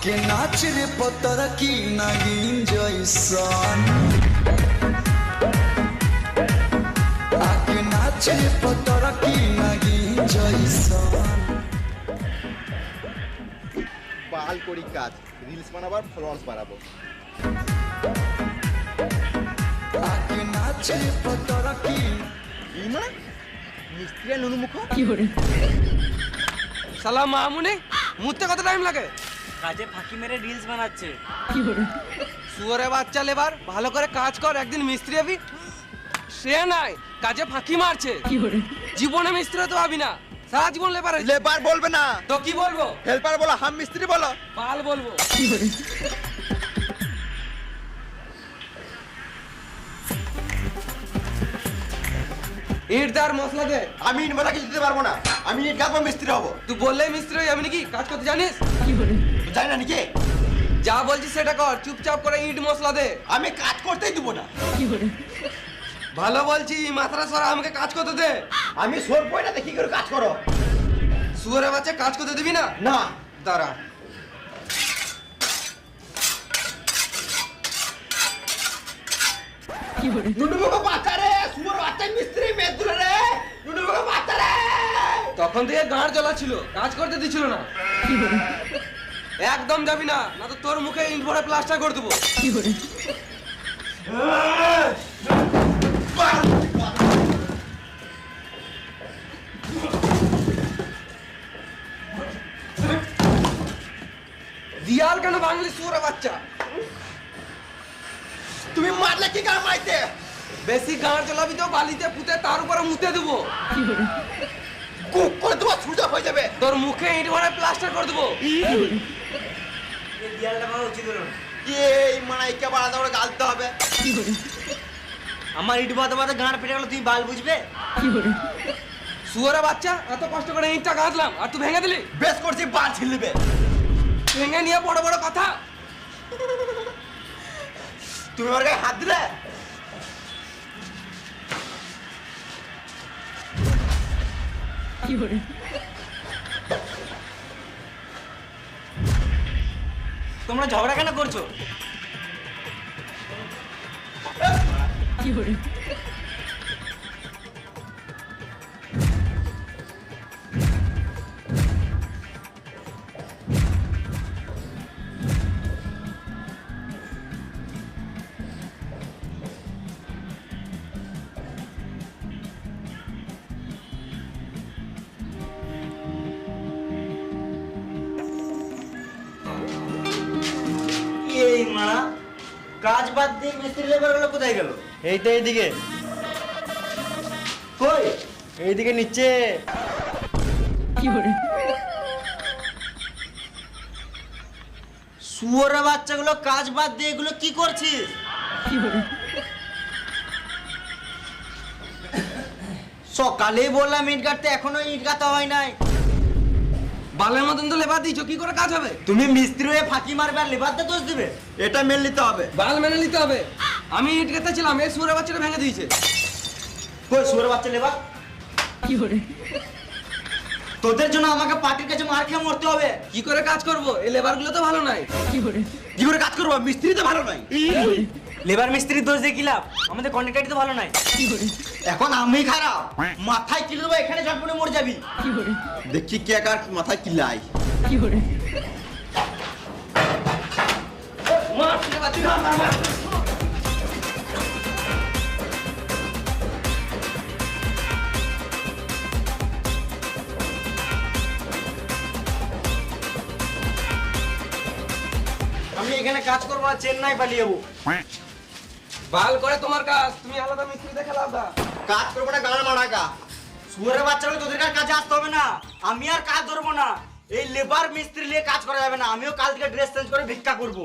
के नाच रे पतर की नागिन जैसन आके नाच रे पतर की नागिन जैसन বাল করি কাজ রিলস বানাবার ফলোয়ার্স বাড়াবো आके नाच रे पतर की এই মানে মিস্ত্রি নুনুমুখ সালাম মামুনি মুতে কত টাইম লাগে? কাজে ফাঁকি মেরে রিলস বানাচ্ছে। শুয়োরে বাচ্চা লেবার ভালো করে কাজ কর, একদিন মিস্ত্রি হবি। সে নাই কাজে ফাঁকি মারছে। জীবনে মিস্ত্রি তো হবি না, সারা জীবন লেবার। লেবার বলবে না তো কি বলবো? হেল্পার বলো, হাম মিস্ত্রি বলো। পাল বলবো। ইট দার মশলা দে। আমি ইট বানা কিছু দিতে পারবো না, আমি ইট গাঁথবো, মিস্ত্রি হবো। তুই বললেই মিস্ত্রি হয়ে যাবি নাকি? কাজ করতে জানিস? তুই জানি না নাকি? যা বলছিস সেটা কর, চুপচাপ করে ইট মশলা দে। আমি কাজ করতেই দিব না। ভালো বলছি, মাথাটা সরা, আমাকে কাজ করতে দে। আমি সোর পয়না দেখি করে কাজ করো। শুয়োরে বাচ্চা কাজ করতে দিবি না? না দাঁড়া। নুনুমুখ বাচ্চা রে, সুর বাচ্চা মিস্ত্রি মেদুরে রে, নুনুমুখ বাচ্চা রে। তখন থেকে গাঁড় জ্বলা ছিল, কাজ করতে দিছিল না। একদম যাবি না, না তো তোর মুখে ইট ভরে প্লাস্টার করে দেবো। দিয়াল কেন বাংলি শুয়োরে বাচ্চা? তুমি মারলে কি কার মাইতে? বেশি গাঁড় জ্বলাবি তো বালিতে পুঁতে তার উপরে মুতে দেবো। কুক করে তোমার সুজা হয়ে যাবে। তোর মুখে ইট ভরে প্লাস্টার করে দেবো। এই দেয়ালটা ভাঙা উচিত হলো না। এই মানাইকে বাড়াতে করে গালতে হবে। আমার ইট বাদে বাদে গাঁড় পেটে গেল, তুই বাল বুঝবে? শুয়োরে বাচ্চা, এত কষ্ট করে ইটটা গাঁথলাম আর তুই ভেঙে দিলি। বেশ করছি, বাল ছিলবে। ভেঙে নিয়ে বড় বড় কথা। তুমি আমার গায়ে হাত দিলে। তোমরা ঝগড়া কেন করছো? এই মারা কাজ বাদ দিয়ে মিস্ত্রি লেবার গুলো কোথায় গেল? এইটা এইদিকে। কই? এইদিকে নিচে। শুয়োরে বাচ্চাগুলো কাজ বাদ দিয়ে এগুলো কি করছিস? সকালেই বললাম ইট গাঁথতে, এখনো ইট গাঁথা হয় নাই। বালের মতন তো লেবার দিচ্ছ, কি করে কাজ হবে? তুমি মিস্ত্রি হয়ে ফাঁকি মারবে আর লেবারদের দোষ দিবে? এটা মেনে নিতে হবে। বাল মেনে নিতে হবে। আমি ইট গেঁথেছিলাম, এই শুয়োরে বাচ্চাটা ভেঙে দিয়েছে। কই শুয়োরে বাচ্চা লেবার? তোদের জন্য আমাকে পার্টির কাছে মার খেয়ে মরতে হবে। কি করে কাজ করব? এই লেবার গুলো তো ভালো নাই। কি করে কাজ করবো? মিস্ত্রি তো ভালো নাই। লেবার মিস্ত্রির দোষ দিয়ে কি লাভ? আমাদের কন্ট্রাক্টর তো ভালো নাই। এখন আমি খারাপ, মাথায় কিলে দেবো, এখানে জন্মনে মরে যাবি। দেখি কে কার মাথায় কিলাই। মার, শুয়োরে বাচ্চা, মার, মার, মার। আমি এখানে কাজ করবো না, চেন্নাই পালিয়ে যাবো। বাল করে তোমার কাজ, তুমি আলাদা মিস্ত্রি দেখে লাভ না। কাজ করবো না, গান মারাকা। শুয়োরের বাচ্চাগুলো তোদের কাছে কাজে আসতে হবে না। আমি আর কাজ ধরবো না। এই লেবার মিস্ত্রি নিয়ে কাজ করা যাবে না। আমিও কাল থেকে ড্রেস চেঞ্জ করে ভিক্ষা করবো।